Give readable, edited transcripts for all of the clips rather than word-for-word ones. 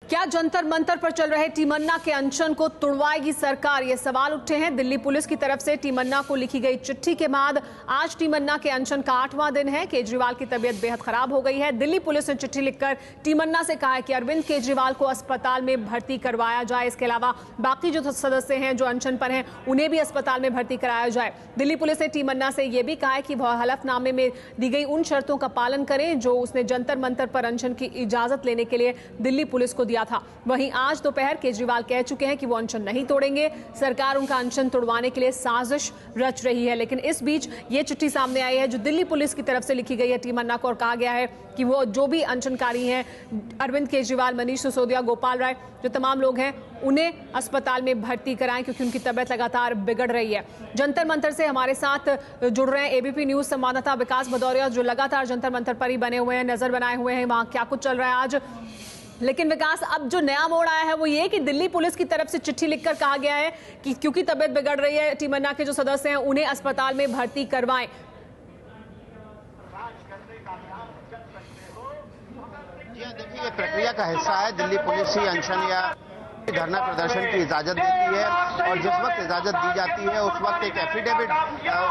क्या जंतर मंतर पर चल रहे टीमन्ना के अनशन को तुड़वाएगी सरकार? ये सवाल उठे हैं। दिल्ली पुलिस की तरफ से टीमन्ना को लिखी गई चिट्ठी के बाद आज टीमन्ना के अनशन का 8वां दिन है। केजरीवाल की तबीयत बेहद खराब हो गई है। दिल्ली पुलिस ने चिट्ठी लिखकर टीमन्ना से कहा है कि अरविंद केजरीवाल को अस्पताल में भर्ती करवाया जाए। इसके अलावा बाकी जो सदस्य हैं जो अनशन पर हैं उन्हें भी अस्पताल में भर्ती कराया जाए। दिल्ली पुलिस ने टीमन्ना से यह भी कहा है कि वह हलफनामे में दी गई उन शर्तों का पालन करें जो उसने जंतर मंतर पर अनशन की इजाजत लेने के लिए दिल्ली पुलिस को दिया था। वहीं आज दोपहर केजरीवाल कह चुके हैं कि वो अनशन नहीं तोड़ेंगे। सरकार उनका अनशन तोड़वाने के लिए साजिश रच रही है। लेकिन इस बीच ये चिट्ठी सामने आई है जो दिल्ली पुलिस की तरफ से लिखी गई है टीमन्ना को, और कहा गया है कि वो जो भी अनशनकारी हैं अरविंद केजरीवाल, मनीष सिसोदिया, गोपाल राय, जो तमाम लोग हैं उन्हें अस्पताल में भर्ती कराएं क्योंकि उनकी तबीयत लगातार बिगड़ रही है। जंतर मंतर से हमारे साथ जुड़ रहे हैं एबीपी न्यूज संवाददाता विकास भदौरिया, जो लगातार जंतर मंतर पर ही बने हुए हैं, नजर बनाए हुए हैं वहां क्या कुछ चल रहा है आज। लेकिन विकास, अब जो नया मोड़ आया है वो ये कि दिल्ली पुलिस की तरफ से चिट्ठी लिखकर कहा गया है कि क्योंकि तबीयत बिगड़ रही है टीमन्ना के जो सदस्य हैं उन्हें अस्पताल में भर्ती करवाएं। देखिए, ये प्रक्रिया का हिस्सा है। दिल्ली पुलिस ही अनशन या धरना प्रदर्शन की इजाजत देती है और जिस वक्त इजाजत दी जाती है उस वक्त एक एफिडेविट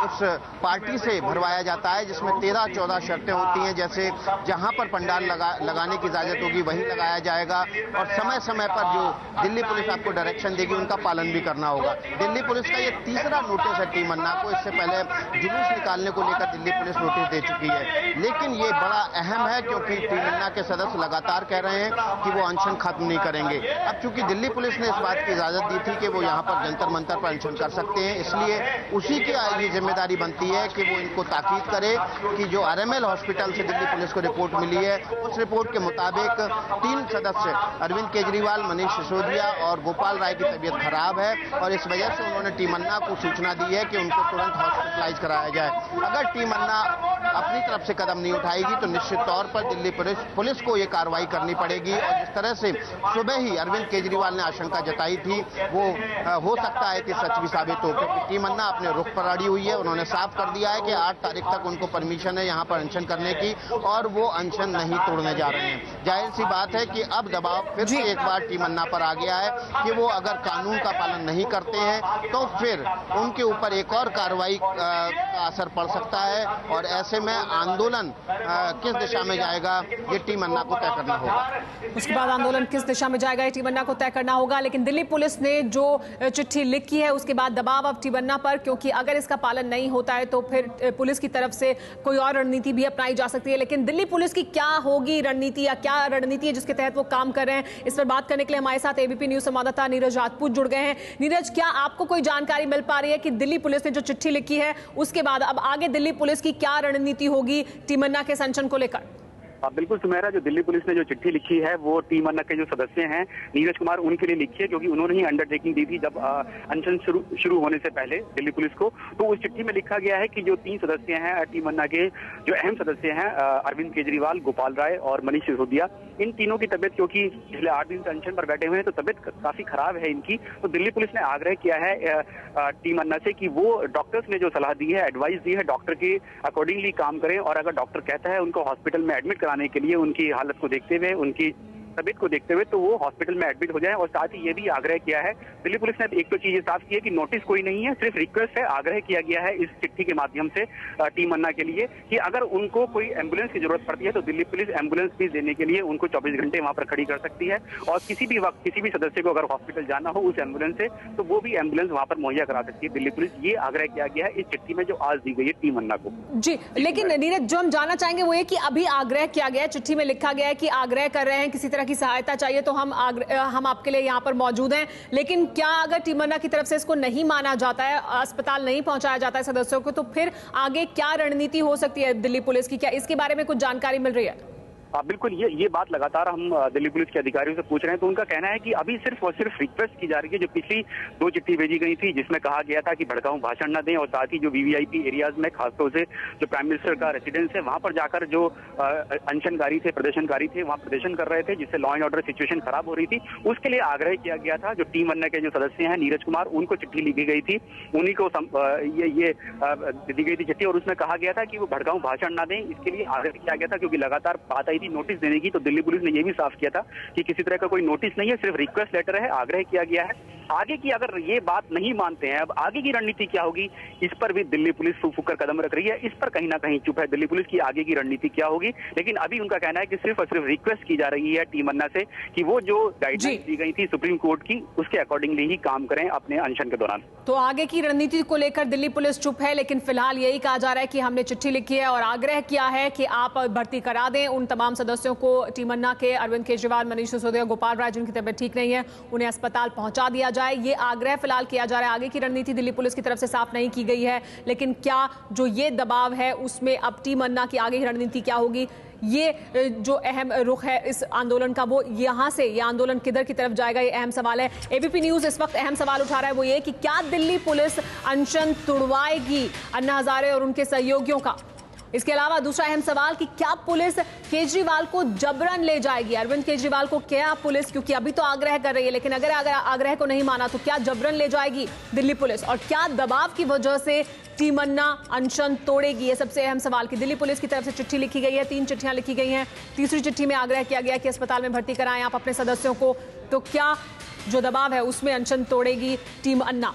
उस पार्टी से भरवाया जाता है जिसमें 13-14 शर्तें होती हैं। जैसे जहां पर पंडाल लगाने की इजाजत होगी वहीं लगाया जाएगा और समय समय पर जो दिल्ली पुलिस आपको डायरेक्शन देगी उनका पालन भी करना होगा। दिल्ली पुलिस का ये तीसरा नोटिस है टीमन्ना को। इससे पहले जुलूस निकालने को लेकर दिल्ली पुलिस नोटिस दे चुकी है, लेकिन ये बड़ा अहम है क्योंकि टीमन्ना के सदस्य लगातार कह रहे हैं कि वो अनशन खत्म नहीं करेंगे। अब चूंकि दिल्ली पुलिस ने इस बात की इजाजत दी थी कि वो यहाँ पर जंतर मंतर पर अनशन कर सकते हैं, इसलिए उसी की ये जिम्मेदारी बनती है कि वो इनको ताकीद करे कि जो आरएमएल हॉस्पिटल से दिल्ली पुलिस को रिपोर्ट मिली है उस रिपोर्ट के मुताबिक 3 सदस्य अरविंद केजरीवाल, मनीष सिसोदिया और गोपाल राय की तबीयत खराब है और इस वजह से उन्होंने टीमन्ना को सूचना दी है कि उनको तुरंत हॉस्पिटलाइज कराया जाए। अगर टीमन्ना अपनी तरफ से कदम नहीं उठाएगी तो निश्चित तौर पर दिल्ली पुलिस को ये कार्रवाई करनी पड़ेगी। और जिस तरह से सुबह ही अरविंद केजरीवाल ने आशंका जताई थी वो हो सकता है कि सच भी साबित हो, क्योंकि टीमन्ना अपने रुख पर अड़ी हुई है। उन्होंने साफ कर दिया है कि 8 तारीख तक उनको परमिशन है यहाँ पर अनशन करने की और वो अनशन नहीं तोड़ने जा रहे हैं। जाहिर सी बात है कि अब दबाव फिर से एक बार टीमन्ना पर आ गया है कि वो अगर कानून का पालन नहीं करते हैं तो फिर उनके ऊपर एक और कार्रवाई का असर पड़ सकता है और ऐसे में आंदोलन किस दिशा में जाएगा ये टीमन्ना को तय करना होगा। उसके बाद आंदोलन किस दिशा में जाएगा ये टीमन्ना को तय करना होगा। लेकिन दिल्ली पुलिस ने जो चिट्ठी लिखी है उसके बाद दबाव अब टीमन्ना पर, क्योंकि अगर इसका पालन नहीं होता है तो फिर पुलिस की तरफ से कोई और रणनीति भी अपनाई जा सकती है। लेकिन दिल्ली पुलिस की क्या होगी रणनीति या क्या रणनीति है जिसके तहत वो काम कर रहे हैं, इस पर बात करने के लिए हमारे साथ एबीपी न्यूज संवाददाता नीरज राजपूत जुड़ गए हैं। नीरज, क्या आपको कोई जानकारी मिल पा रही है कि दिल्ली पुलिस ने जो चिट्ठी लिखी है उसके बाद अब आगे दिल्ली पुलिस की क्या रणनीति होगी टीमन्ना के अनशन को लेकर? बिल्कुल सुमेरा, जो दिल्ली पुलिस ने जो चिट्ठी लिखी है वो टीमन्ना के जो सदस्य हैं नीरज कुमार उनके लिए लिखी है, क्योंकि उन्होंने ही अंडरटेकिंग दी थी जब अनशन शुरू होने से पहले दिल्ली पुलिस को। तो उस चिट्ठी में लिखा गया है कि जो 3 सदस्य हैं टीमन्ना के, जो अहम सदस्य हैं अरविंद केजरीवाल, गोपाल राय और मनीष सिसोदिया, इन तीनों की तबियत, क्योंकि पिछले 8 दिन से अनशन पर बैठे हुए हैं तो तबियत काफी खराब है इनकी। तो दिल्ली पुलिस ने आग्रह किया है टीमन्ना से कि वो डॉक्टर्स ने जो सलाह दी है, एडवाइस दी है, डॉक्टर के अकॉर्डिंगली काम करें और अगर डॉक्टर कहता है उनको हॉस्पिटल में एडमिट कराने के लिए उनकी हालत को देखते हुए, उनकी तबियत को देखते हुए तो वो हॉस्पिटल में एडमिट हो जाए। और साथ ही ये भी आग्रह किया है दिल्ली पुलिस ने, एक तो चीज साफ की है कि नोटिस कोई नहीं है, सिर्फ रिक्वेस्ट है, आग्रह किया गया है इस चिट्ठी के माध्यम से टीमन्ना के लिए कि अगर उनको कोई एम्बुलेंस की जरूरत पड़ती है तो दिल्ली पुलिस एम्बुलेंस भी देने के लिए उनको 24 घंटे वहां पर खड़ी कर सकती है और किसी भी वक्त किसी भी सदस्य को अगर हॉस्पिटल जाना हो उस एम्बुलेंस से तो वो भी एम्बुलेंस वहां पर मुहैया करा सकती है दिल्ली पुलिस। ये आग्रह किया गया है इस चिट्ठी में जो आज दी गई है टीमन्ना को। जी, लेकिन नीरज, जो हम जानना चाहेंगे वो ये कि अभी आग्रह किया गया है, चिट्ठी में लिखा गया है कि आग्रह कर रहे हैं, किसी तरह की सहायता चाहिए तो हम आपके लिए यहाँ पर मौजूद हैं। लेकिन क्या अगर टीमन्ना की तरफ से इसको नहीं माना जाता है, अस्पताल नहीं पहुंचाया जाता है सदस्यों को, तो फिर आगे क्या रणनीति हो सकती है दिल्ली पुलिस की? क्या इसके बारे में कुछ जानकारी मिल रही है? बिल्कुल, ये बात लगातार हम दिल्ली पुलिस के अधिकारियों से पूछ रहे हैं तो उनका कहना है कि अभी सिर्फ और सिर्फ रिक्वेस्ट की जा रही है। जो पिछली 2 चिट्ठी भेजी गई थी जिसमें कहा गया था कि भड़काऊ भाषण न दें और साथ ही जो वीवीआईपी एरियाज में खासतौर से जो प्राइम मिनिस्टर का रेसिडेंस है वहां पर जाकर जो अनशनकारी थे, प्रदर्शनकारी थे, वहां प्रदर्शन कर रहे थे जिससे लॉ एंड ऑर्डर सिचुएशन खराब हो रही थी, उसके लिए आग्रह किया गया था। जो टीमन्ना के जो सदस्य हैं नीरज कुमार, उनको चिट्ठी लिखी गई थी, उन्हीं को ये दी गई थी चिट्ठी और उसमें कहा गया था कि वो भड़काऊ भाषण न दें। इसके लिए आग्रह किया गया था क्योंकि लगातार बात आई थी की, नोटिस देने की, तो दिल्ली पुलिस ने यह भी साफ किया था कि किसी तरह का कोई नोटिस नहीं है, सिर्फ रिक्वेस्ट लेटर है, आग्रह किया गया है। आगे की अगर ये बात नहीं मानते हैं, अब आगे की रणनीति क्या होगी, इस पर भी दिल्ली पुलिस फूक फूक कर कदम रख रही है। इस पर कहीं ना कहीं चुप है दिल्ली पुलिस की आगे की रणनीति क्या होगी। लेकिन अभी उनका कहना है कि सिर्फ और सिर्फ रिक्वेस्ट की जा रही है टीम अन्ना से कि वो जो गाइडलाइंस दी गई थी सुप्रीम कोर्ट की, उसके अकॉर्डिंगली ही काम करें अपने अनशन के दौरान। तो आगे की रणनीति को लेकर दिल्ली पुलिस चुप है, लेकिन फिलहाल यही कहा जा रहा है कि हमने चिट्ठी लिखी है और आग्रह किया है कि आप भर्ती करा दें उन तमाम सदस्यों को। टीम अन्ना के अरविंद केजरीवाल, मनीष सिसोदिया, गोपाल राय जिनकी तबीयत ठीक नहीं है, उन्हें अस्पताल पहुंचा दिया जाए। ये आग्रह फिलहाल किया जा रहा है। आगे की रणनीति दिल्ली पुलिस की तरफ से साफ नहीं की गई है, लेकिन क्या जो ये दबाव है उसमें अब टीम अन्ना की आगे की रणनीति क्या होगी, ये जो अहम रुख है इस आंदोलन का, वो यहां से ये आंदोलन किधर की तरफ जाएगा, ये अहम सवाल है। एबीपी न्यूज़ इस वक्त अहम सवाल उठा रहा है, वो ये कि क्या दिल्ली पुलिस अनशन तुड़वाएगी अन्ना हजारे और उनके सहयोगियों का। इसके अलावा दूसरा अहम सवाल कि क्या पुलिस केजरीवाल को जबरन ले जाएगी, अरविंद केजरीवाल को क्या पुलिस, क्योंकि अभी तो आग्रह कर रही है, लेकिन अगर आग्रह को नहीं माना तो क्या जबरन ले जाएगी दिल्ली पुलिस, और क्या दबाव की वजह से टीम अन्ना अनशन तोड़ेगी, ये सबसे अहम सवाल। कि दिल्ली पुलिस की तरफ से चिट्ठी लिखी गई है, 3 चिट्ठियां लिखी गई हैं, तीसरी चिट्ठी में आग्रह किया गया कि अस्पताल में भर्ती कराएं आप अपने सदस्यों को, तो क्या जो दबाव है उसमें अनशन तोड़ेगी टीम अन्ना।